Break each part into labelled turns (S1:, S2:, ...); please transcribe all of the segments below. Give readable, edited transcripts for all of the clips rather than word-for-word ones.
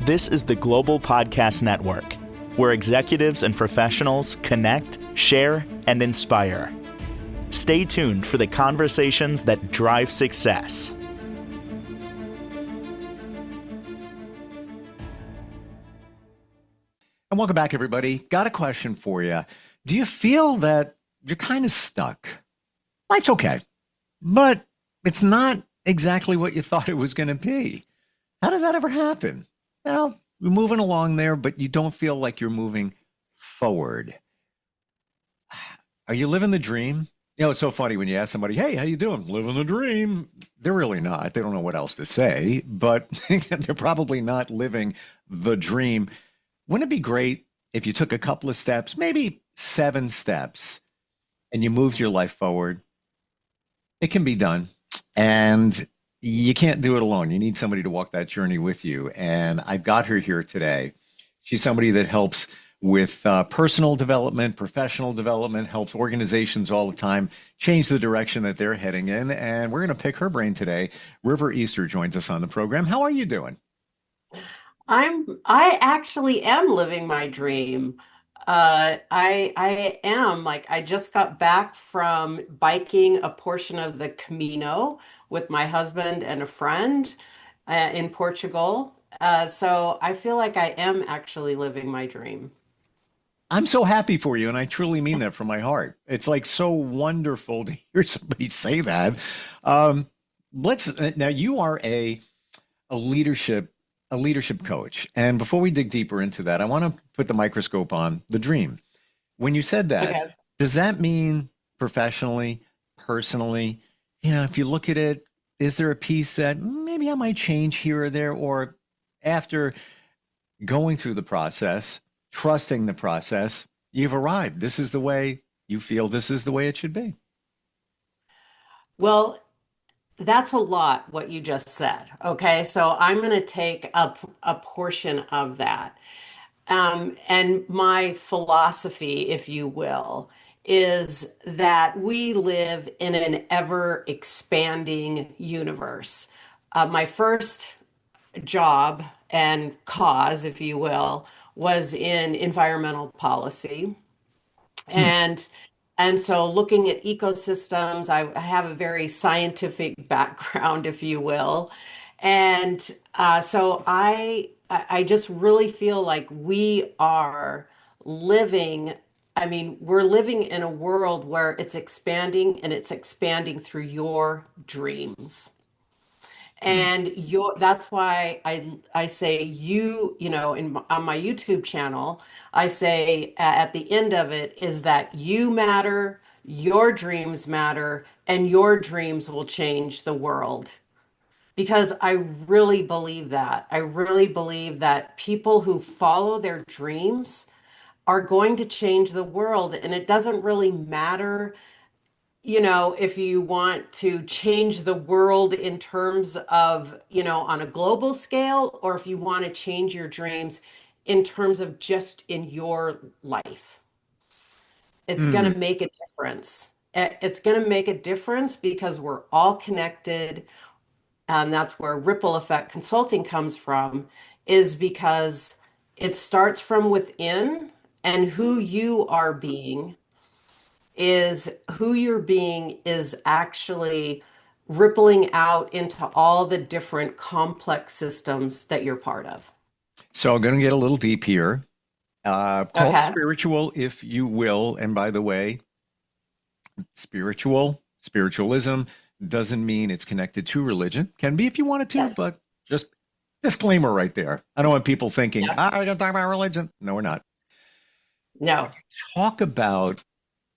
S1: This is the Global Podcast Network, where executives and professionals connect, share, and inspire. Stay tuned for the conversations that drive success.
S2: And welcome back, everybody. Got a question for you. Do you feel that you're kind of stuck? Life's okay, but it's not exactly what you thought it was going to be. How did that ever happen? You're moving along there, but you don't feel like you're moving forward. Are you living the dream? It's so funny when you ask somebody, hey, how you doing? Living the dream. They're really not. They don't know what else to say, but they're probably not living the dream. Wouldn't it be great if you took a couple of steps, maybe 7 steps, and you moved your life forward? It can be done. And you can't do it alone. You need somebody to walk that journey with you. And I've got her here today. She's somebody that helps with personal development, professional development, helps organizations all the time change the direction that they're heading in. And we're going to pick her brain today. River Easter joins us on the program. How are you doing?
S3: I actually am living my dream. I am like I just got back from biking a portion of the Camino with my husband and a friend in Portugal. So I feel like I am actually living my dream.
S2: I'm so happy for you, and I truly mean that from my heart. It's like so wonderful to hear somebody say that. Um, let's now you are a leadership a leadership coach, and before we dig deeper into that, I want to put the microscope on the dream. When you said that,
S3: Okay.
S2: does that mean professionally, personally? If you look at it, is there a piece that maybe I might change here or there, or after going through the process, trusting the process, you've arrived? This is the way you feel. This is the way it should be.
S3: Well, that's a lot what you just said. Okay. So I'm going to take a portion of that. And my philosophy, if you will, is that we live in an ever expanding universe. My first job and cause, if you will, was in environmental policy.
S2: Hmm.
S3: And and so looking at ecosystems, I have a very scientific background, if you will. And so I just really feel like we are living, I mean, we're living in a world where it's expanding and it's expanding through your dreams.
S2: Hmm.
S3: And your that's why I say on my YouTube channel, I say at the end of it is that you matter, your dreams matter, and your dreams will change the world. Because I really believe that. I really believe that people who follow their dreams are going to change the world. And it doesn't really matter if you want to change the world in terms of, on a global scale, or if you want to change your dreams in terms of just in your life, it's going
S2: Hmm.
S3: to make a difference. It's going to make a difference because we're all connected. And that's where ripple effect consulting comes from, is because it starts from within, and who you're being is actually rippling out into all the different complex systems that you're part of.
S2: So I'm going to get a little deep here. Call it
S3: Okay.
S2: spiritual, if you will. And by the way, spiritualism doesn't mean it's connected to religion. Can be if you wanted to,
S3: Yes.
S2: but just disclaimer right there. I don't want people thinking,
S3: Yeah.
S2: we're going to talk about religion. No, we're not.
S3: No.
S2: Talk about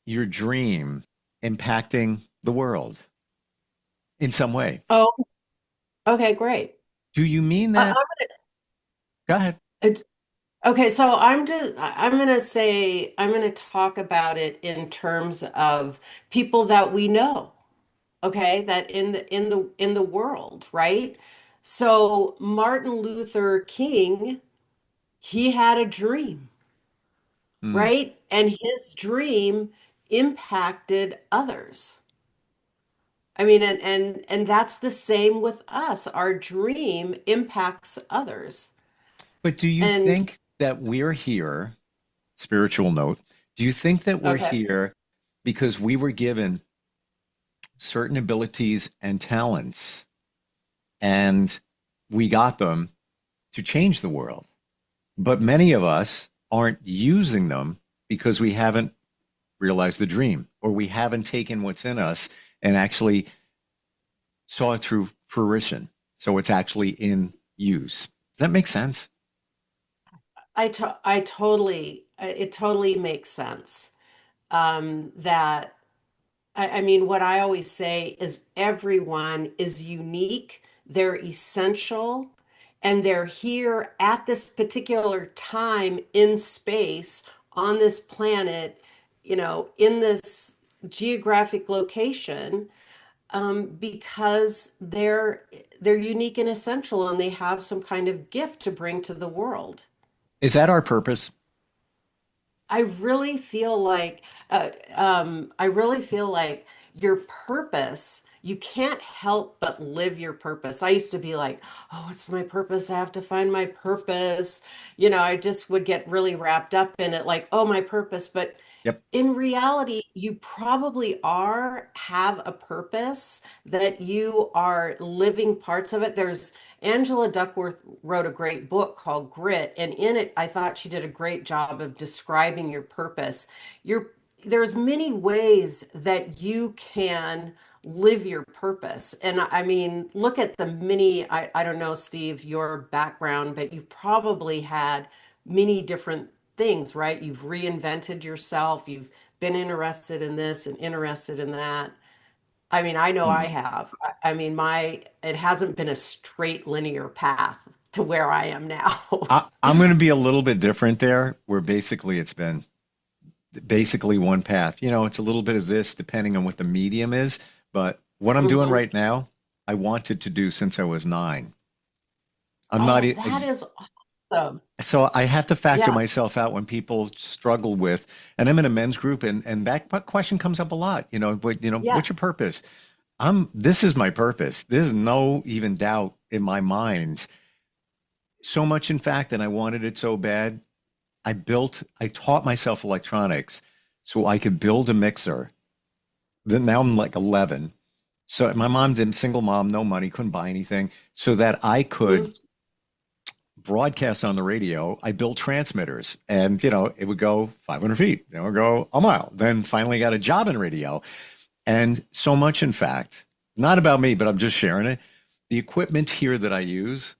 S2: your dream impacting the world in some way.
S3: Oh, okay, great.
S2: Do you mean
S3: I,
S2: that?
S3: I'm
S2: Go ahead.
S3: it's, okay, so I'm gonna talk about it in terms of people that we know, okay, that in the world, right? So Martin Luther King, he had a dream,
S2: Mm.
S3: right? And his dream impacted others. I mean, and that's the same with us. Our dream impacts others.
S2: But do you
S3: And
S2: think that we're here, spiritual note, do you think that we're
S3: okay.
S2: here because we were given certain abilities and talents and we got them to change the world? But many of us aren't using them because we haven't realized the dream or we haven't taken what's in us and actually saw it through fruition. So it's actually in use. Does that make sense?
S3: I totally, it totally makes sense. That I mean, what I always say is everyone is unique, they're essential, and they're here at this particular time in space on this planet, in this geographic location, because they're unique and essential, and they have some kind of gift to bring to the world.
S2: Is that our purpose?
S3: I really feel like I really feel like your purpose, you can't help but live your purpose. I used to be like, oh, what's my purpose? I have to find my purpose. I just would get really wrapped up in it, like, oh, my purpose. But
S2: Yep.
S3: in reality, you probably have a purpose that you are living parts of it. There's Angela Duckworth wrote a great book called Grit, and in it, I thought she did a great job of describing your purpose. Your there's many ways that you can live your purpose. And I mean, look at the many, I don't know, Steve, your background, but you've probably had many different things, right? You've reinvented yourself, you've been interested in this and interested in that. I mean, I know I
S2: Mhm.
S3: have. I mean, it hasn't been a straight linear path to where I am now.
S2: I'm going to be a little bit different there, where basically it's been basically one path. It's a little bit of this depending on what the medium is, but what I'm doing
S3: Mhm.
S2: right now, I wanted to do since I was 9. I'm not
S3: Oh,
S2: e-
S3: that
S2: ex
S3: is awesome.
S2: So I have to factor
S3: Yeah.
S2: myself out when people struggle with, and I'm in a men's group, and that question comes up a lot.
S3: Yeah.
S2: What's your purpose? This is my purpose. There's no even doubt in my mind. So much, in fact, that I wanted it so bad. I taught myself electronics so I could build a mixer. Then now I'm like 11. So my mom did single mom, no money, couldn't buy anything, so that I could
S3: Mhm.
S2: broadcast on the radio. I built transmitters, and it would go 500 feet, then it would go a mile. Then finally got a job in radio, and so much, in fact, not about me, but I'm just sharing it. The equipment here that I use,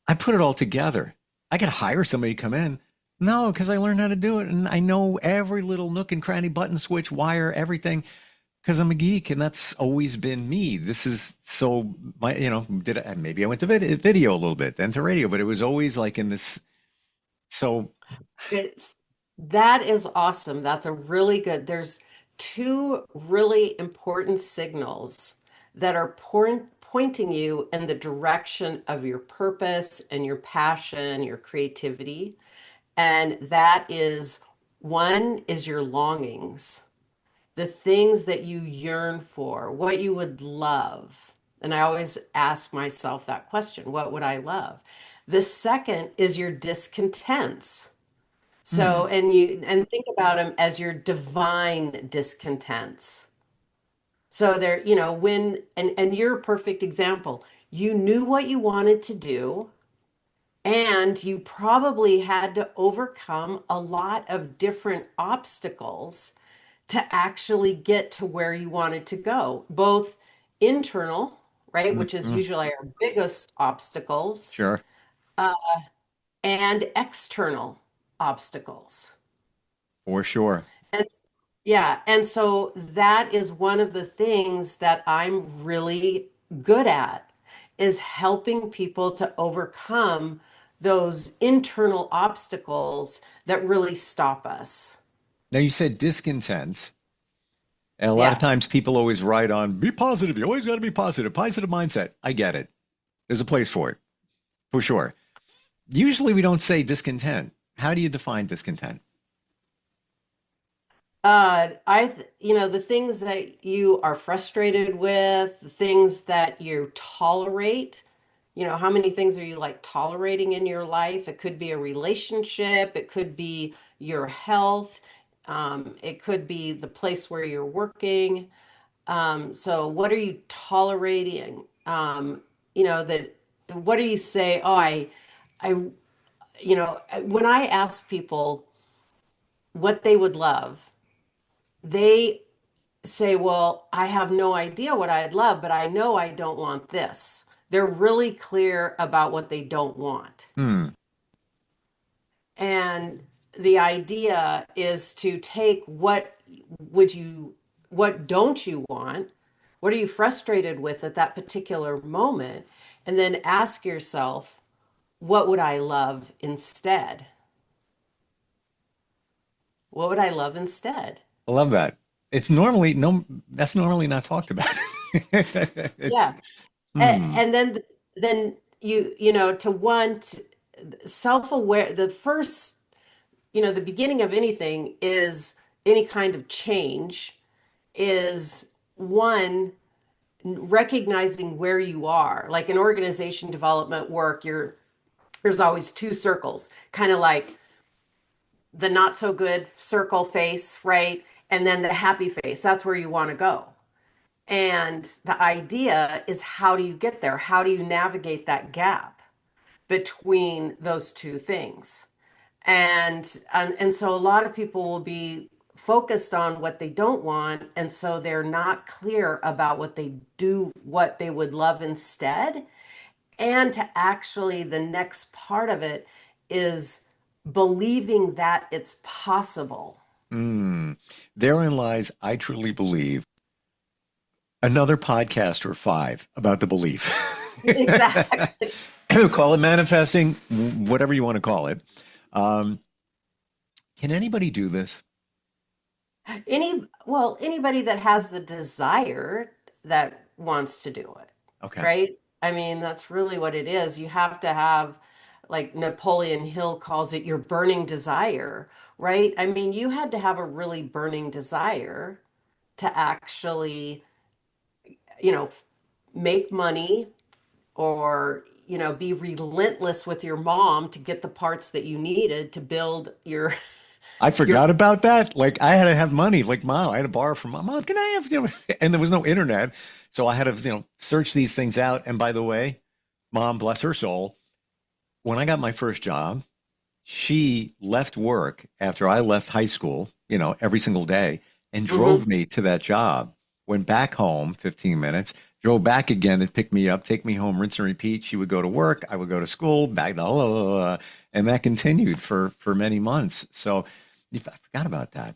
S2: I put it all together. I could hire somebody to come in. No, because I learned how to do it, and I know every little nook and cranny, button switch, wire, everything, because I'm a geek, and that's always been me. This is so my, maybe I went to video a little bit, then to radio, but it was always like in this. So,
S3: It's that is awesome. That's a really good. There's two really important signals that are pointing you in the direction of your purpose and your passion, your creativity. And that is one is your longings, the things that you yearn for, what you would love. And I always ask myself that question, what would I love? The second is your discontents. So,
S2: hmm,
S3: and think about them as your divine discontents. So there, and you're a perfect example. You knew what you wanted to do, and you probably had to overcome a lot of different obstacles to actually get to where you wanted to go, both internal, right, which is
S2: mm,
S3: usually our biggest obstacles,
S2: sure,
S3: uh, and external obstacles.
S2: for sure.
S3: And yeah, and so that is one of the things that I'm really good at is helping people to overcome those internal obstacles that really stop us.
S2: Now you said discontent, and a lot of
S3: Yeah.
S2: times people always write on be positive. You always got to be positive, positive mindset. I get it. There's a place for it, for sure. Usually we don't say discontent. How do you define discontent?
S3: The things that you are frustrated with, the things that you tolerate, You know, how many things are you like tolerating in your life? It could be a relationship, it could be your health, it could be the place where you're working. So what are you tolerating? You know, that what do you say? Oh, I, you know, when I ask people what they would love, they say, well, I have no idea what I'd love, but I know I don't want this. They're really clear about what they don't want.
S2: Hmm.
S3: And the idea is to take would you, what don't you want? What are you frustrated with at that particular moment? And then ask yourself, what would I love instead? What would I love instead?
S2: I love that. It's normally no, that's normally not talked about. It's
S3: Yeah.
S2: hmm.
S3: And then you know, to want self-aware, the first, you know, the beginning of anything is any kind of change is one recognizing where you are. Like in organization development work, there's always two circles, kind of like the not so good circle face, right? And then the happy face. That's where you want to go. And the idea is, how do you get there? How do you navigate that gap between those two things? And so a lot of people will be focused on what they don't want, and so they're not clear about what they would love instead. And to actually, the next part of it is believing that it's possible.
S2: Mm. Therein lies, I truly believe, another podcast or five about the belief.
S3: Exactly.
S2: Call it manifesting, whatever you want to call it. Um, can anybody do this?
S3: Anybody that has the desire that wants to do it,
S2: Okay.
S3: right? I mean, that's really what it is. You have to have, like Napoleon Hill calls it, your burning desire, right? I mean, you had to have a really burning desire to actually, you know, make money or, you know, be relentless with your mom to get the parts that you needed to build your
S2: I
S3: your
S2: forgot about that. Like I had to have money. Like mom, I had to borrow from mom. Mom, can I have, and there was no internet. So I had to, search these things out. And by the way, mom, bless her soul, when I got my first job, she left work after I left high school, every single day and drove
S3: Mhm.
S2: me to that job. Went back home 15 minutes, drove back again and picked me up, take me home, rinse and repeat. She would go to work, I would go to school, back, and that continued for many months. So I forgot about that.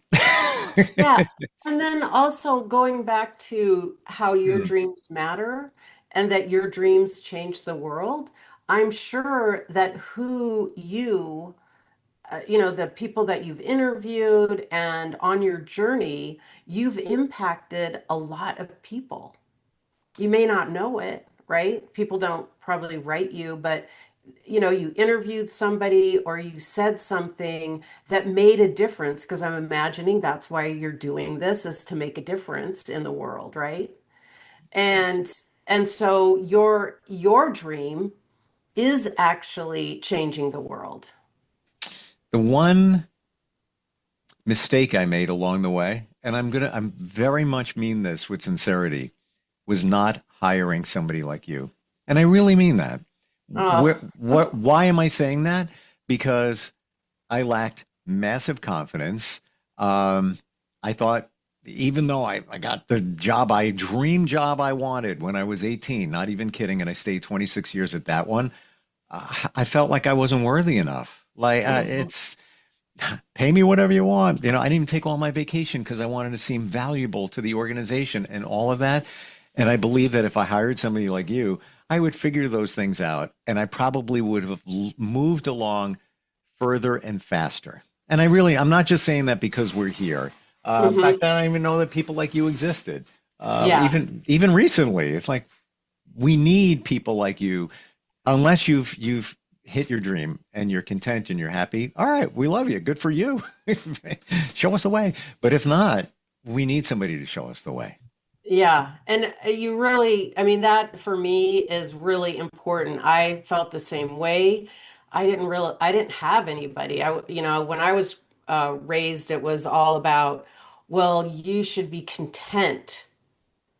S3: Yeah. And then also going back to how your
S2: Hmm.
S3: dreams matter and that your dreams change the world, I'm sure that you know, the people that you've interviewed and on your journey, you've impacted a lot of people. You may not know it, right? People don't probably write you, but you know, you interviewed somebody or you said something that made a difference, because I'm imagining that's why you're doing this, is to make a difference in the world, right?
S2: Yes.
S3: And and so your dream is actually changing the world.
S2: The one mistake I made along the way, and I'm very much mean this with sincerity, was not hiring somebody like you. And I really mean that.
S3: Oh,
S2: Why am I saying that? Because I lacked massive confidence. I thought, even though I got the dream job I wanted when I was 18, not even kidding, and I stayed 26 years at that one, I felt like I wasn't worthy enough. Like,
S3: mhm.
S2: it's pay me whatever you want. I didn't even take all my vacation because I wanted to seem valuable to the organization and all of that. And I believe that if I hired somebody like you, I would figure those things out and I probably would have moved along further and faster. And I'm not just saying that because we're here. Back
S3: Mhm.
S2: then, I didn't even know that people like you existed.
S3: Yeah.
S2: Even recently, it's like we need people like you. Unless you've hit your dream and you're content and you're happy, all right, we love you. Good for you. Show us the way. But if not, we need somebody to show us the way.
S3: Yeah, and you really, I mean, that for me is really important. I felt the same way. I didn't have anybody. When I was raised, it was all about, well, you should be content.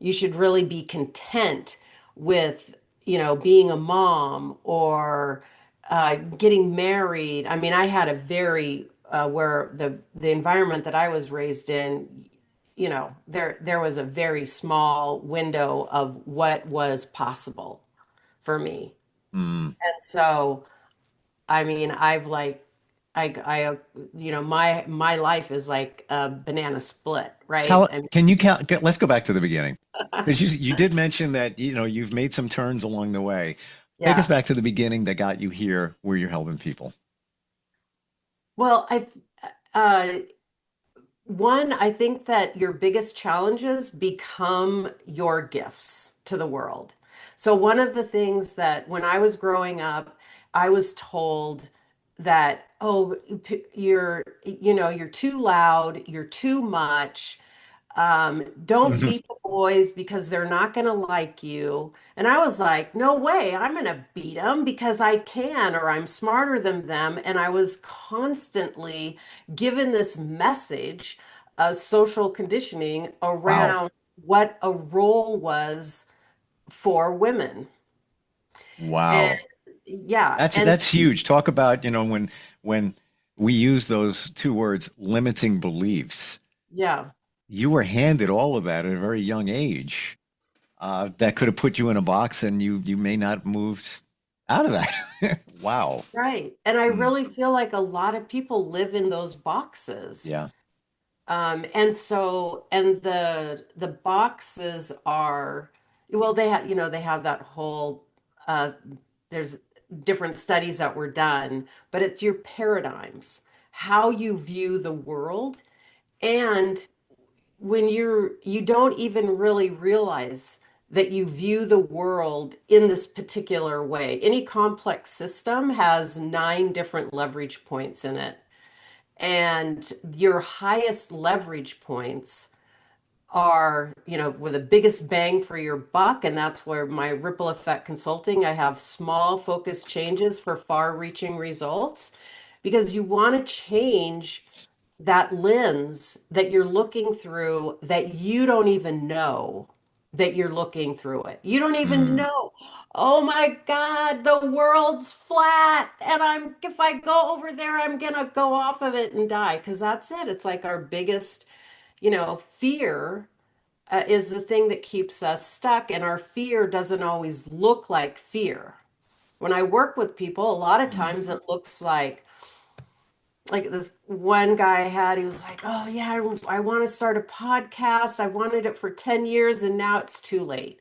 S3: You should really be content with, being a mom or getting married. I mean, I had a very where the environment that I was raised in, there was a very small window of what was possible for me.
S2: Mm.
S3: And so, I mean, I've like my life is like a banana split, right? And
S2: Can you count? Let's go back to the beginning. Because you did mention that, you've made some turns along the way. Take us
S3: yeah.
S2: back to the beginning that got you here where you're helping people.
S3: Well, uh one, I think that your biggest challenges become your gifts to the world. So, one of the things that when I was growing up, I was told that, oh, you're too loud, you're too much. Don't
S2: Mhm.
S3: beat the boys because they're not going to like you. And I was like, no way, I'm going to beat them because I can, or I'm smarter than them. And I was constantly given this message of social conditioning
S2: Wow.
S3: around what a role was for women. And
S2: Wow.
S3: yeah, and
S2: That's huge. Talk about, when we use those two words, limiting beliefs.
S3: yeah.
S2: You were handed all of that at a very young age. That could have put you in a box and you may not have moved out of that. Wow.
S3: Right. And I
S2: Mm.
S3: really feel like a lot of people live in those boxes.
S2: Yeah.
S3: And the boxes are, well, they have that whole uh there's different studies that were done, but it's your paradigms, how you view the world. And when you don't even really realize that you view the world in this particular way. Any complex system has 9 different leverage points in it. And your highest leverage points are, with the biggest bang for your buck. And that's where my ripple effect consulting, I have small focused changes for far reaching results because you want to change that lens that you're looking through that you don't even know that you're looking through it. You don't even
S2: Mm.
S3: know. Oh my God, the world's flat. And if I go over there, I'm gonna go off of it and die. Because that's it. It's like our biggest, fear is the thing that keeps us stuck. And our fear doesn't always look like fear. When I work with people, a lot of
S2: Mm.
S3: times it looks like this one guy had, he was like, oh yeah, I want to start a podcast. I wanted it for 10 years and now it's too late,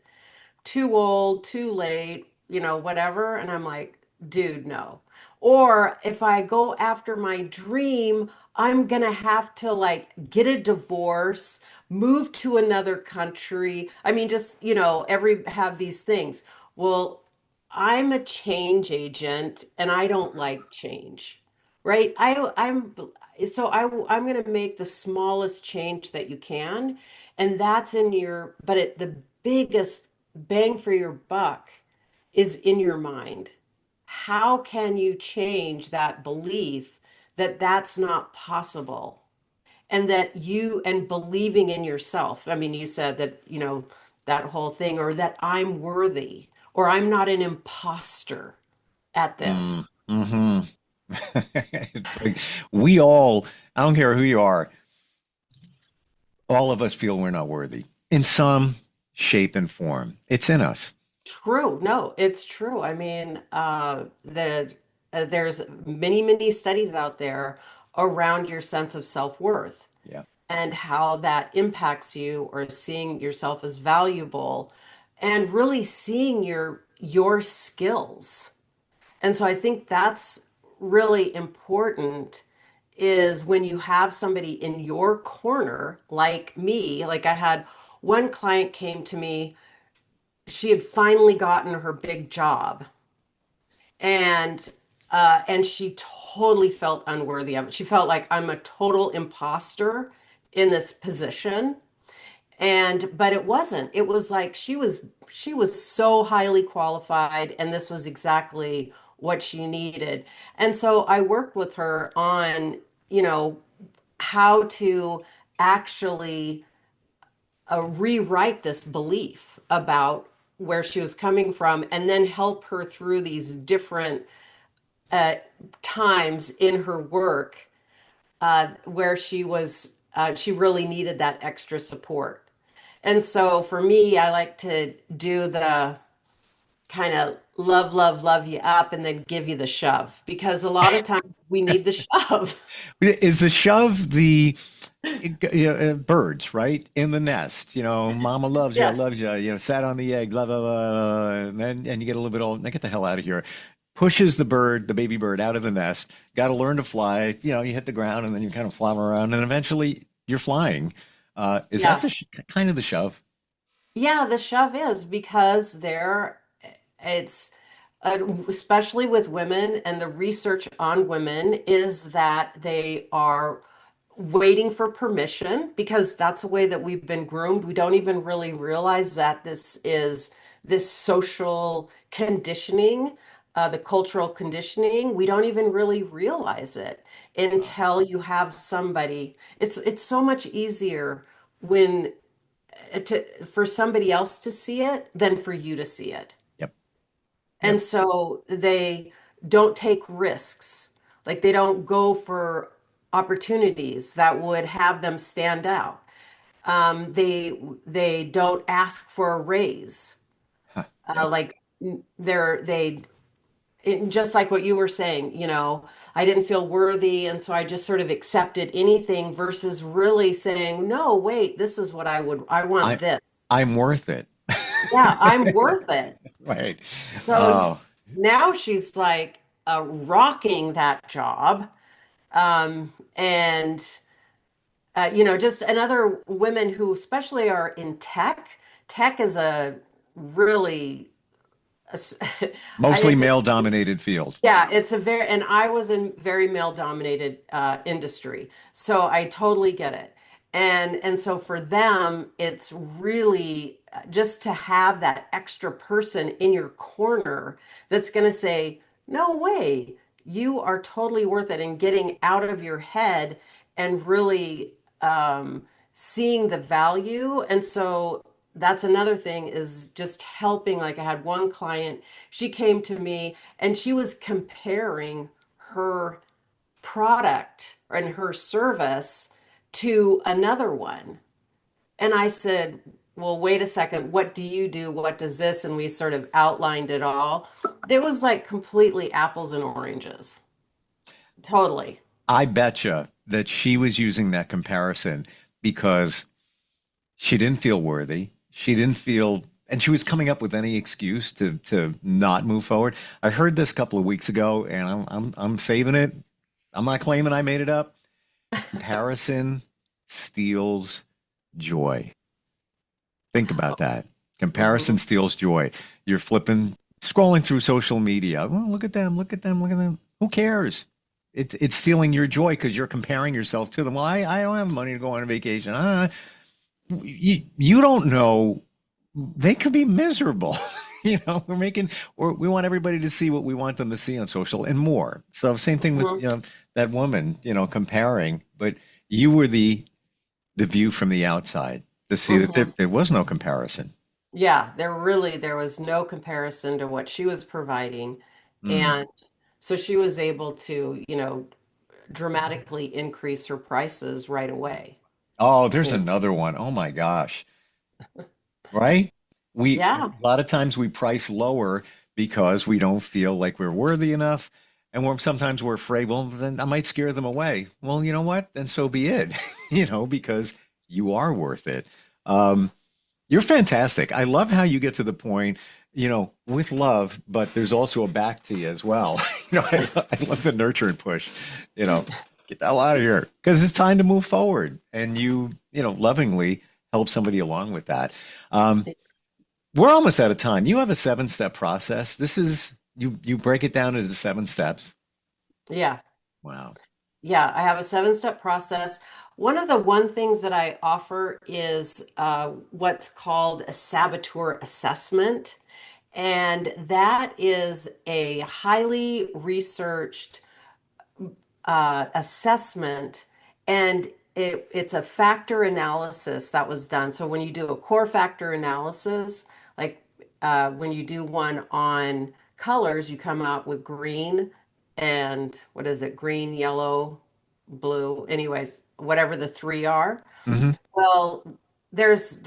S3: too old, too late, whatever. And I'm like, dude, no. Or if I go after my dream, I'm gonna have to like get a divorce, move to another country. I mean, just, every have these things. Well, I'm a change agent and I don't like change, right? I'm going to make the smallest change that you can, and that's in the biggest bang for your buck is in your mind. How can you change that belief that that's not possible? And that and believing in yourself. I mean, you said that, that whole thing, or that I'm worthy, or I'm not an imposter at
S2: Mm.
S3: this.
S2: Hmm. It's like we all, I don't care who you are, all of us feel we're not worthy in some shape and form. It's in us.
S3: True. No, it's true. I mean, there's many, many studies out there around your sense of self-worth
S2: Yeah.
S3: and how that impacts you or seeing yourself as valuable and really seeing your skills. And so I think that's really important is when you have somebody in your corner like me, like I had one client came to me, she had finally gotten her big job and and she totally felt unworthy of it. She felt like I'm a total imposter in this position. And but it wasn't. It was like she was so highly qualified, and this was exactly what she needed. And so I worked with her on, you know, how to actually rewrite this belief about where she was coming from, and then help her through these different uh, times in her work where she really needed that extra support. And so for me, I like to do the kind of love, love, love you up and then give you the shove, because a lot of times we need the shove.
S2: Is the shove the birds, right? In the nest, mama
S3: Yeah.
S2: loves you, sat on the egg, blah, blah, blah, and you get a little bit old, now get the hell out of here. Pushes the bird, the baby bird, out of the nest. Got to learn to fly. You hit the ground and then you kind of flop around and eventually you're flying. Is that
S3: Yeah.
S2: the kind of the shove?
S3: Yeah, the shove is because it's especially with women, and the research on women is that they are waiting for permission, because that's the way that we've been groomed. We don't even really realize that this social conditioning, the cultural conditioning. We don't even really realize it
S2: Wow.
S3: until you have somebody. It's so much easier when for somebody else to see it than for you to see it.
S2: Yep.
S3: And
S2: Yep.
S3: so they don't take risks. Like they don't go for opportunities that would have them stand out. They don't ask for a raise.
S2: Huh. Yep.
S3: Like they just like what you were saying, I didn't feel worthy, and so I just sort of accepted anything versus really saying, no, wait, this is what I want
S2: I
S3: this.
S2: I'm worth it.
S3: Yeah, I'm worth it.
S2: Right.
S3: So
S2: Oh,
S3: now she's like rocking that job. And just another women who especially are in tech. Tech is a really,
S2: mostly
S3: it's a,
S2: male dominated field.
S3: yeah, it's a very, and I was in very male dominated industry. So I totally get it. And so for them, it's really just to have that extra person in your corner that's going to say, no way, you are totally worth it, and getting out of your head and really seeing the value. And so that's another thing, is just helping. Like I had one client, she came to me and she was comparing her product and her service to another one. And I said, well, wait a second, what do you do? What does this? And we sort of outlined it all. It was like completely apples and oranges. Totally.
S2: I betcha that she was using that comparison because she didn't feel worthy. She didn't feel, and she was coming up with any excuse to not move forward. I heard this a couple of weeks ago, and I'm saving it. I'm not claiming I made it up. Comparison steals joy. Think about that. Comparison
S3: Mhm.
S2: steals joy. You're flipping, scrolling through social media. Well, look at them, look at them, look at them. Who cares? It's stealing your joy because you're comparing yourself to them. Well, I don't have money to go on a vacation. You don't know. They could be miserable. We want everybody to see what we want them to see on social and more. So same thing with,
S3: Mhm.
S2: that woman, comparing, but you were the view from the outside to see that there,
S3: Mhm.
S2: there was no comparison.
S3: Yeah, there was no comparison to what she was providing.
S2: Mm.
S3: And so she was able to, dramatically increase her prices right away.
S2: Oh, there's
S3: You know?
S2: another one. Oh my gosh. Right? A
S3: Yeah.
S2: lot of times we price lower because we don't feel like we're worthy enough. And sometimes we're afraid, well, then I might scare them away. Well, you know what? Then so be it, because you are worth it. Um, You're fantastic. I love how you get to the point, with love, but there's also a back to you as well. I love the nurture and push, you know, get the hell out of here because it's time to move forward. And lovingly help somebody along with that. Um, we're almost out of time. You have a 7-step process. This is, you break it down into 7 steps.
S3: Yeah.
S2: Wow.
S3: Yeah, I have a 7-step process. One things that I offer is what's called a saboteur assessment. And that is a highly researched assessment, and it's a factor analysis that was done. So when you do a core factor analysis, like when you do one on colors, you come out with green and what is it? Green, yellow, blue. Anyways, whatever the three are.
S2: Hmm.
S3: Well, there's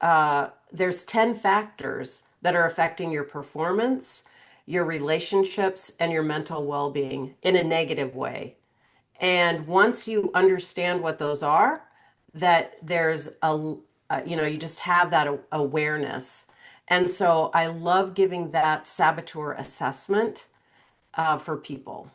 S3: 10 factors that are affecting your performance, your relationships, and your mental well-being in a negative way. And once you understand what those are, that there's you just have that awareness. And so I love giving that saboteur assessment for people.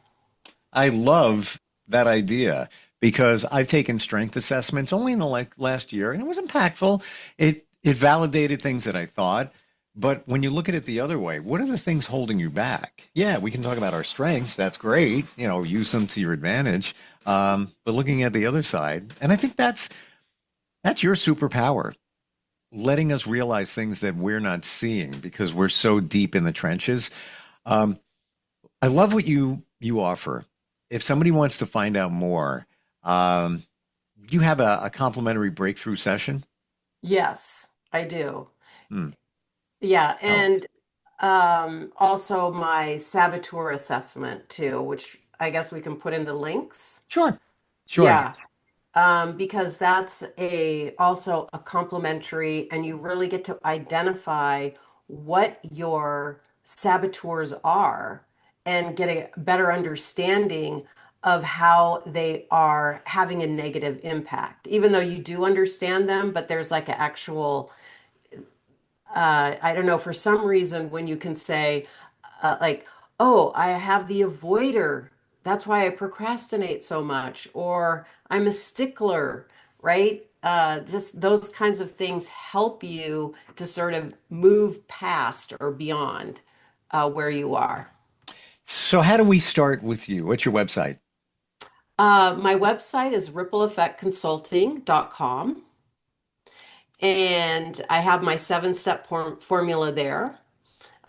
S2: I love that idea because I've taken strength assessments only in the last year, and it was impactful. It validated things that I thought. But when you look at it the other way, what are the things holding you back? Yeah, we can talk about our strengths. That's great. Use them to your advantage. But looking at the other side, and I think that's your superpower, letting us realize things that we're not seeing because we're so deep in the trenches. Um, I love what you offer. If somebody wants to find out more, um, you have a complimentary breakthrough session.
S3: Yes, I do.
S2: Hmm,
S3: Yeah,
S2: tell us.
S3: and also my saboteur assessment too, which I guess we can put in the links.
S2: Sure, sure.
S3: Yeah, because that's a also a complementary, and you really get to identify what your saboteurs are and get a better understanding of how they are having a negative impact. Even though you do understand them, but there's like an actual I don't know, for some reason, when you can say, like, oh, I have the avoider. That's why I procrastinate so much. Or I'm a stickler, right? Just those kinds of things help you to sort of move past or beyond where you are.
S2: So how do we start with you? What's your website?
S3: My website is rippleeffectconsulting.com. And I have my seven-step formula there.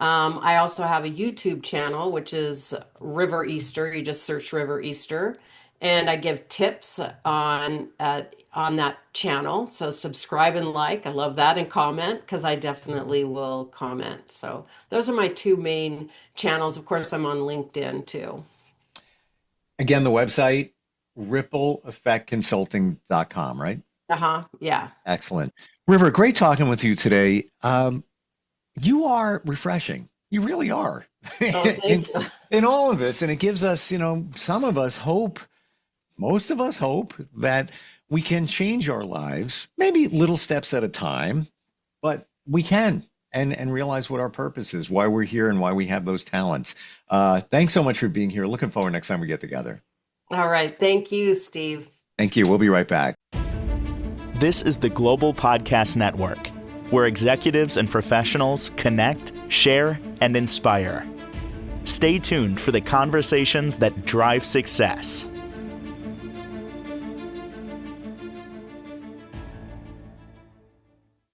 S3: I also have a YouTube channel, which is River Easter. You just search River Easter, and I give tips on that channel. So subscribe and like. I love that, and comment because I definitely will comment. So those are my two main channels. Of course, I'm on LinkedIn too.
S2: Again, the website, rippleeffectconsulting.com, right?
S3: Uh-huh. Yeah.
S2: Excellent. River, great talking with you today. You are refreshing. You really are
S3: Oh,
S2: in,
S3: thank you.
S2: in all of this. And it gives us, some of us hope, most of us hope that we can change our lives, maybe little steps at a time, but we can and realize what our purpose is, why we're here and why we have those talents. Thanks so much for being here. Looking forward next time we get together.
S3: All right. Thank you, Steve.
S2: Thank you. We'll be right back.
S1: This is the Global Podcast Network, where executives and professionals connect, share, and inspire. Stay tuned for the conversations that drive success.